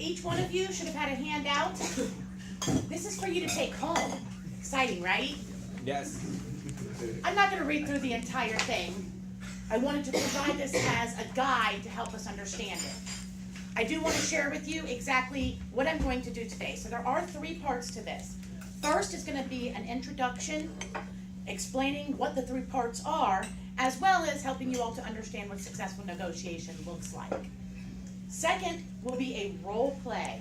Each one of you should have had a handout. This is for you to take home. Exciting, right? Yes. I'm not going to read through the entire thing. I wanted to provide this as a guide to help us understand it. I do want to share with you exactly what I'm going to do today. So there are 3 parts to this. First is going to be an introduction, explaining what the 3 parts are, as well as helping you all to understand what successful negotiation looks like. Second will be a role play.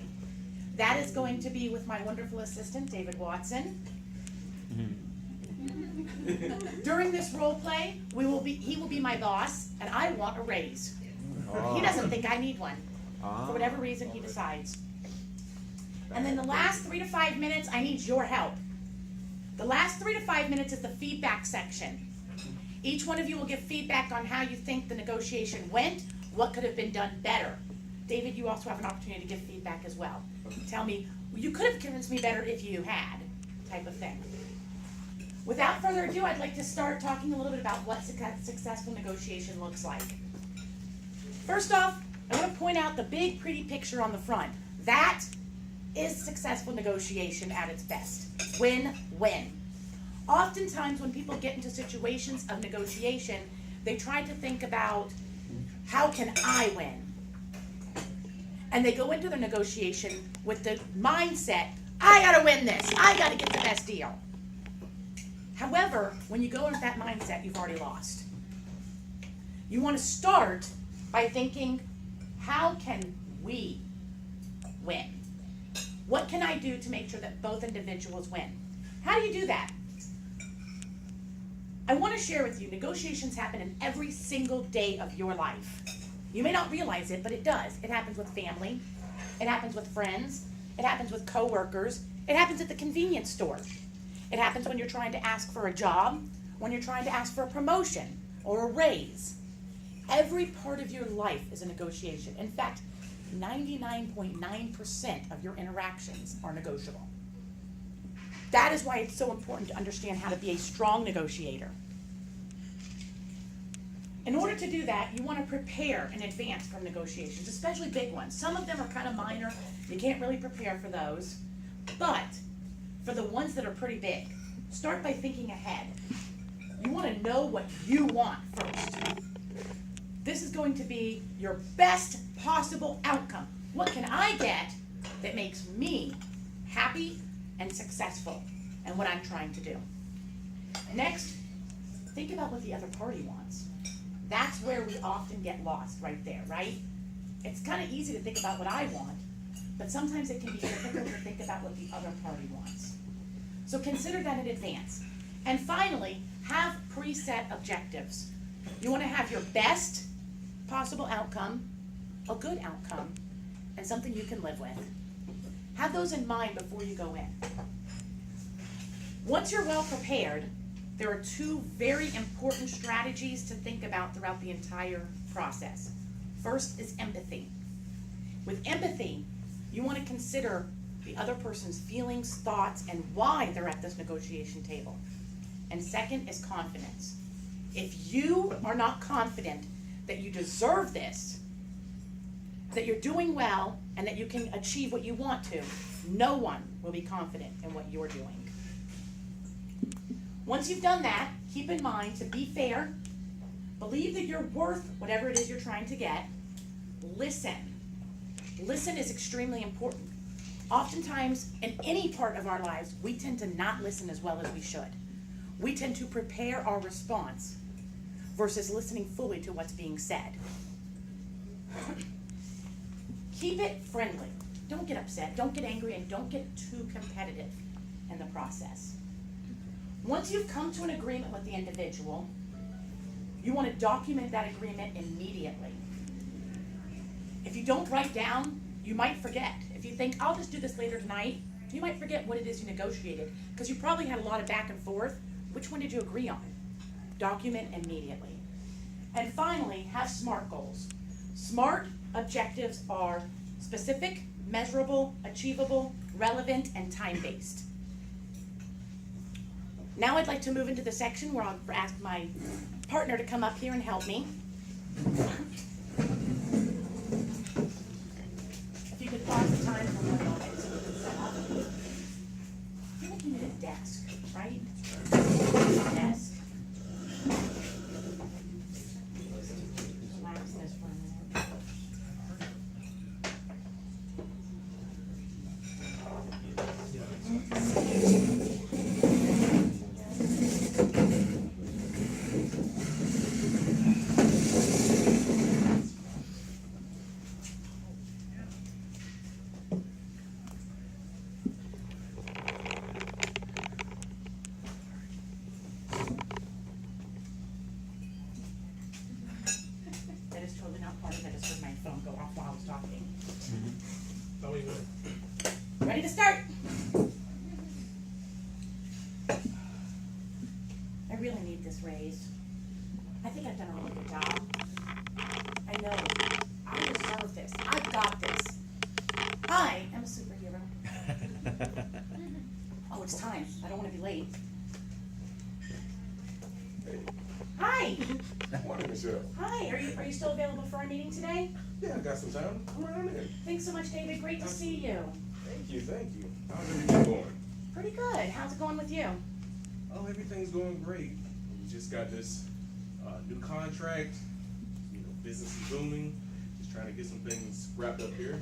That is going to be with my wonderful assistant, David Watson. During this role play, he will be my boss, and I want a raise. He doesn't think I need one. For whatever reason he decides. And then the last 3 to 5 minutes, I need your help. The last 3 to 5 minutes is the feedback section. Each one of you will give feedback on how you think the negotiation went, what could have been done better. David, you also have an opportunity to give feedback as well. Tell me, you could have convinced me better if you had, type of thing. Without further ado, I'd like to start talking a little bit about what successful negotiation looks like. First off, I want to point out the big, pretty picture on the front. That is successful negotiation at its best. Win-win. Oftentimes, when people get into situations of negotiation, they try to think about, how can I win? And they go into the negotiation with the mindset, I gotta win this, I gotta get the best deal. However, when you go into that mindset, you've already lost. You want to start by thinking, how can we win? What can I do to make sure that both individuals win? How do you do that? I want to share with you, negotiations happen in every single day of your life. You may not realize it, but it does. It happens with family. It happens with friends. It happens with coworkers. It happens at the convenience store. It happens when you're trying to ask for a job, when you're trying to ask for a promotion or a raise. Every part of your life is a negotiation. In fact, 99.9% of your interactions are negotiable. That is why it's so important to understand how to be a strong negotiator. In order to do that, you want to prepare in advance for negotiations, especially big ones. Some of them are kind of minor. You can't really prepare for those. But for the ones that are pretty big, start by thinking ahead. You want to know what you want first. This is going to be your best possible outcome. What can I get that makes me happy and successful and what I'm trying to do? Next, think about what the other party wants. That's where we often get lost right there, right? It's kind of easy to think about what I want, but sometimes it can be difficult to think about what the other party wants. So consider that in advance. And finally, have preset objectives. You want to have your best possible outcome, a good outcome, and something you can live with. Have those in mind before you go in. Once you're well prepared, there are 2 very important strategies to think about throughout the entire process. First is empathy. With empathy, you want to consider the other person's feelings, thoughts, and why they're at this negotiation table. And second is confidence. If you are not confident that you deserve this, that you're doing well, and that you can achieve what you want to, no one will be confident in what you're doing. Once you've done that, keep in mind to be fair, believe that you're worth whatever it is you're trying to get. Listen. Listen is extremely important. Oftentimes, in any part of our lives, we tend to not listen as well as we should. We tend to prepare our response versus listening fully to what's being said. Keep it friendly. Don't get upset, don't get angry, and don't get too competitive in the process. Once you've come to an agreement with the individual, you want to document that agreement immediately. If you don't write down, you might forget. If you think, I'll just do this later tonight, you might forget what it is you negotiated, because you probably had a lot of back and forth. Which one did you agree on? Document immediately. And finally, have SMART goals. SMART objectives are specific, measurable, achievable, relevant, and time-based. Now I'd like to move into the section where I'll ask my partner to come up here and help me. If you could pause the phone go off while I was talking. Oh, we will. Ready to start? I really need this raise. I think I've done a really good job. I know. I deserve this. I've got this. I am a superhero. Oh, it's time. I don't want to be late. Hey, Hi. morning, Michelle. Hi. Are you still available for our meeting today? Yeah, I got some time. Come right on in. Thanks so much, David. Great to see you. Thank you, thank you. How's everything going? Pretty good. How's it going with you? Oh, everything's going great. We just got this new contract. You know, business is booming. Just trying to get some things wrapped up here.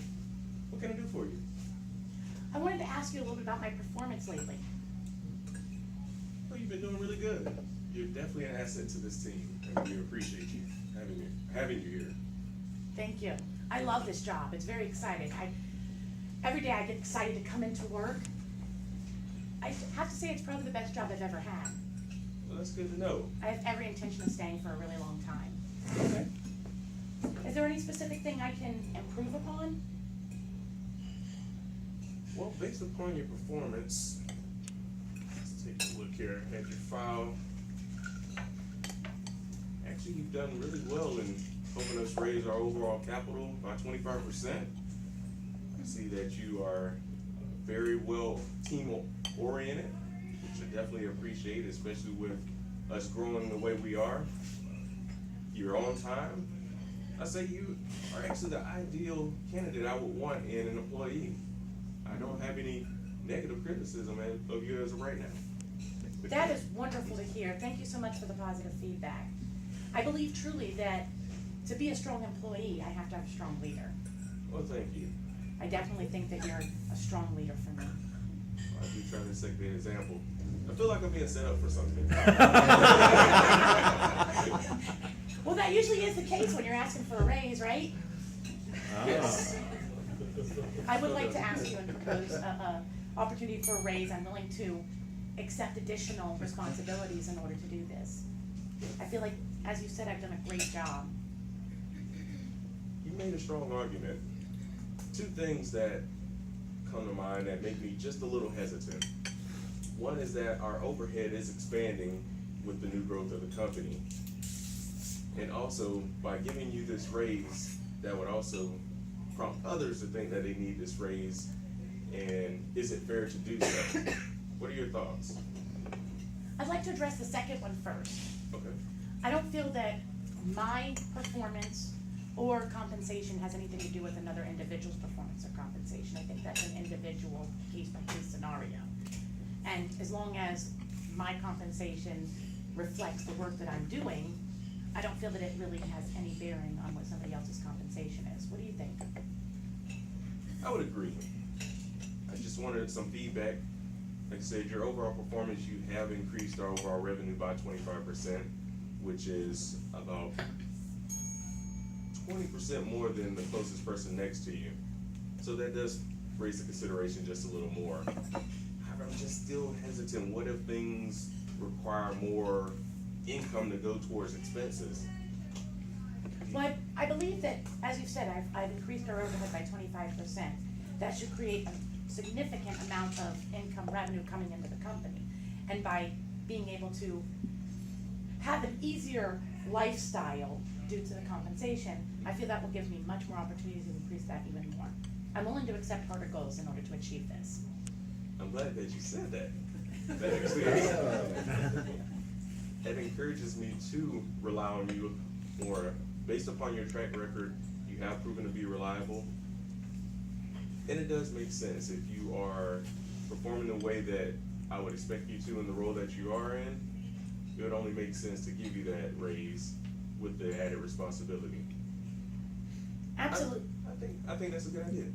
What can I do for you? I wanted to ask you a little bit about my performance lately. Well, you've been doing really good. You're definitely an asset to this team, and we appreciate you having you here. Thank you. I love this job. It's very exciting. Every day I get excited to come into work. I have to say it's probably the best job I've ever had. Well, that's good to know. I have every intention of staying for a really long time. Okay. Is there any specific thing I can improve upon? Well, based upon your performance, let's take a look here at your file. Actually, you've done really well in helping us raise our overall capital by 25%. I see that you are very well team-oriented, which I definitely appreciate, especially with us growing the way we are. You're on time. I say you are actually the ideal candidate I would want in an employee. I don't have any negative criticism of you as of right now. That is wonderful to hear. Thank you so much for the positive feedback. I believe truly that to be a strong employee, I have to have a strong leader. Well, thank you. I definitely think that you're a strong leader for me. I do try to set the example. I feel like I'm being set up for something. Well, that usually is the case when you're asking for a raise, right? Yes. I would like to ask you and propose a opportunity for a raise. I'm willing to accept additional responsibilities in order to do this. I feel like, as you said, I've done a great job. You made a strong argument. Two things that come to mind that make me just a little hesitant. One is that our overhead is expanding with the new growth of the company. And also, by giving you this raise, that would also prompt others to think that they need this raise, and is it fair to do so? What are your thoughts? I'd like to address the second one first. Okay. I don't feel that my performance or compensation has anything to do with another individual's performance or compensation. I think that's an individual case-by-case scenario. And as long as my compensation reflects the work that I'm doing, I don't feel that it really has any bearing on what somebody else's compensation is. What do you think? I would agree. I just wanted some feedback. Like I said, your overall performance, you have increased our overall revenue by 25%, which is about 20% more than the closest person next to you. So that does raise the consideration just a little more. However, I'm just still hesitant. What if things require more income to go towards expenses? Well, I believe that, as you've said, I've increased our overhead by 25%. That should create a significant amount of income revenue coming into the company. And by being able to have an easier lifestyle due to the compensation, I feel that will give me much more opportunities to increase that even more. I'm willing to accept harder goals in order to achieve this. I'm glad that you said that. That actually that encourages me to rely on you more. Based upon your track record, you have proven to be reliable. And it does make sense if you are performing the way that I would expect you to in the role that you are in. It would only make sense to give you that raise with the added responsibility. Absolutely. I think that's a good idea.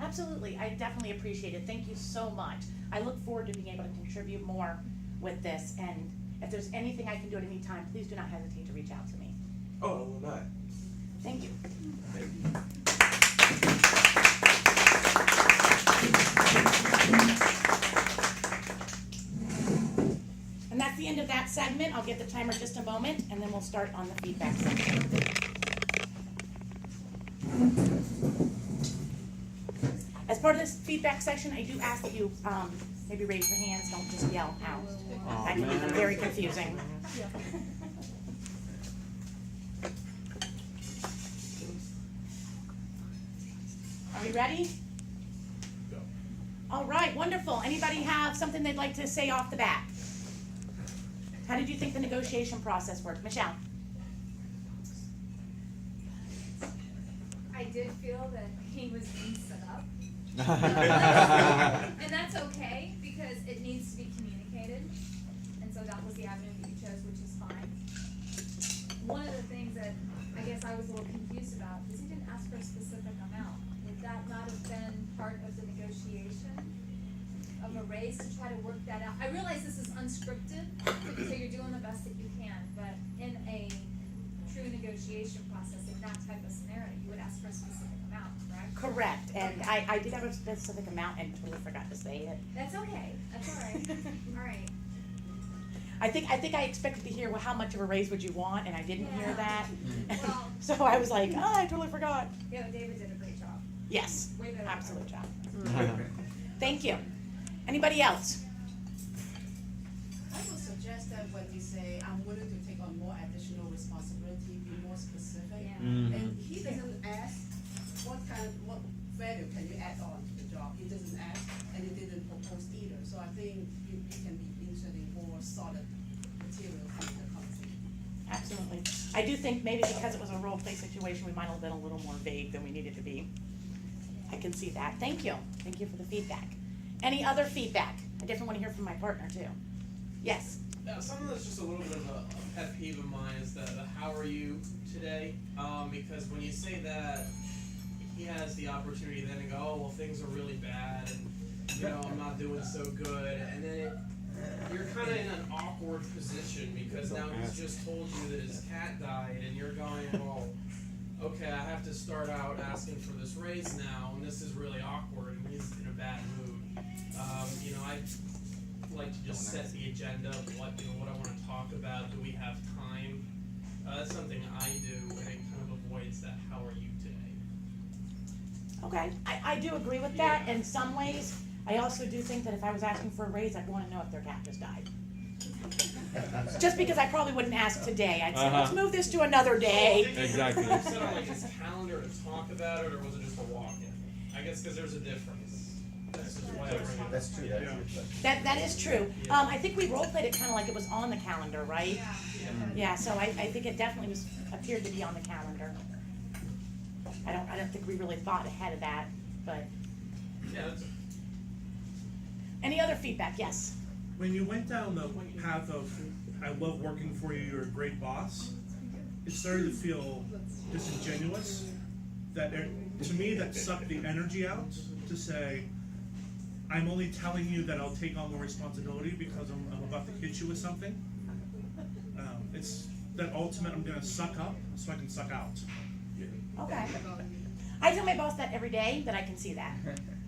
Absolutely. I definitely appreciate it. Thank you so much. I look forward to being able to contribute more with this. And if there's anything I can do at any time, please do not hesitate to reach out to me. Oh, I will not. Thank you. Thank you. And that's the end of that segment. I'll give the timer just a moment, and then we'll start on the feedback section. part of this feedback section, I do ask that you, maybe raise your hands, don't just yell out. That can become very confusing. Are we ready? Go. All right, wonderful. Anybody have something they'd like to say off the bat? How did you think the negotiation process worked? Michelle? I did feel that he was being set up. And that's okay, because it needs to be communicated. And so that was the avenue that you chose, which is fine. One of the things that I guess I was a little confused about is he didn't ask for a specific amount. Would that not have been part of the negotiation of a raise to try to work that out? I realize this is unscripted, so you're doing the best that you can, but in a true negotiation process, in that type of scenario, you would ask for a specific amount, correct? Correct, and I did have a specific amount and totally forgot to say it. That's okay, that's all right, all right. I think I expected to hear, well, how much of a raise would you want, and I didn't hear Yeah. that. Well- So I was like, oh, I totally forgot. Yeah, but David did a great job. Yes, Way better than absolute job. Mm-hmm. Thank you. Anybody else? I would suggest that when you say, I'm willing to take on more additional responsibility, be more specific. Yeah. And he doesn't ask, what value can you add on to the job? He doesn't ask, and he didn't propose either. So I think you can be interested in more solid material from the conversation. Absolutely. I do think maybe because it was a role play situation, we might have been a little more vague than we needed to be. I can see that. Thank you. Thank you for the feedback. Any other feedback? I definitely want to hear from my partner too. Yes. Something that's just a little bit of a pet peeve of mine is the how are you today? Because when you say that, he has the opportunity then to go, oh, well, things are really bad, and you know, I'm not doing so good, and then you're kind of in an awkward position because now he's just told you that his cat died, and you're going, well, okay, I have to start out asking for this raise now, and this is really awkward, and he's in a bad mood. You know, I like to just set the agenda of what I want to talk about. Do we have time? That's something I do, and it kind of avoids that. How are you today? Okay. I do agree with that in some ways. I also do think that if I was asking for a raise, I'd want to know if their cat just died. Just because I probably wouldn't ask today. I'd say, let's move this to another day. Exactly. Did you set on like his calendar to talk about it, or was it just a walk-in? I guess because there's a difference. That's just why I bring it up. That's true, that's true. That is true. I think we role played it kind of like it was on the calendar, right? Yeah, so I think it definitely appeared to be on the calendar. I don't think we really thought ahead of that, but Yeah, that's any other feedback? Yes. When you went down the path of, I love working for you, you're a great boss, it started to feel disingenuous. To me, that sucked the energy out to say, I'm only telling you that I'll take on more responsibility because I'm about to hit you with something. It's that ultimate, I'm gonna suck up so I can suck out. Okay. I tell my boss that every day, that I can see that.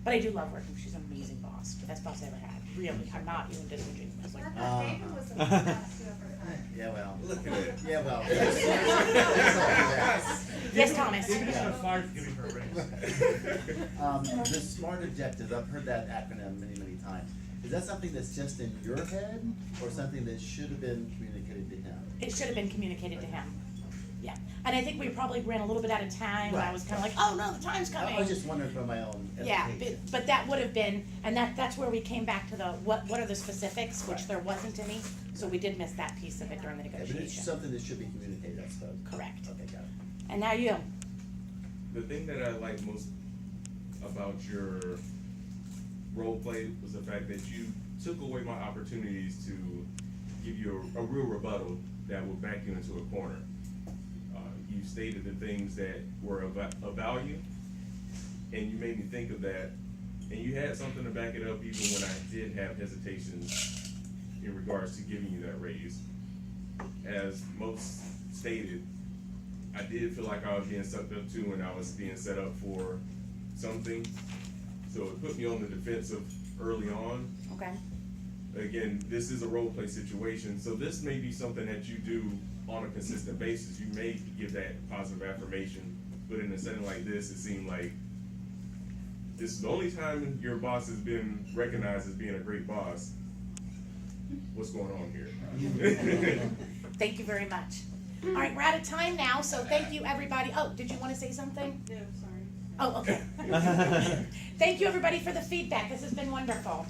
But I do love working. She's an amazing boss. The best boss I ever had. Really. I'm not even disingenuous. Well, Like, I thought David was the best you ever had. Yeah, well. Look at it. Yeah, well. yes, Thomas. Maybe he's not fired for giving her a raise. The SMART objectives, I've heard that acronym many, many times. Is that something that's just in your head, or something that should have been communicated to him? It should have been communicated to him. Yeah. And I think we probably ran a little bit out of time. And I was kind of like, oh no, the time's coming. I was just wondering for my own Yeah, edification. but that would have been, and that's where we came back to the, what are the specifics, which there wasn't any, so we did miss that piece of it during the Okay, but it's negotiation. something that should be communicated, I suppose. Correct. Okay, got it. And now you. The thing that I like most about your role play was the fact that you took away my opportunities to give you a real rebuttal that would back you into a corner. You stated the things that were of value, and you made me think of that, and you had something to back it up even when I did have hesitations in regards to giving you that raise. As most stated, I did feel like I was being sucked up too, and I was being set up for something, so it put me on the defensive early on. Okay. Again, this is a role play situation, so this may be something that you do on a consistent basis. You may give that positive affirmation, but in a setting like this, it seemed like this is the only time your boss has been recognized as being a great boss. What's going on here? Thank you very much. All right, we're out of time now, so thank you, everybody. Oh, did you want to say something? No, sorry. Oh, okay. Thank you, everybody, for the feedback. This has been wonderful.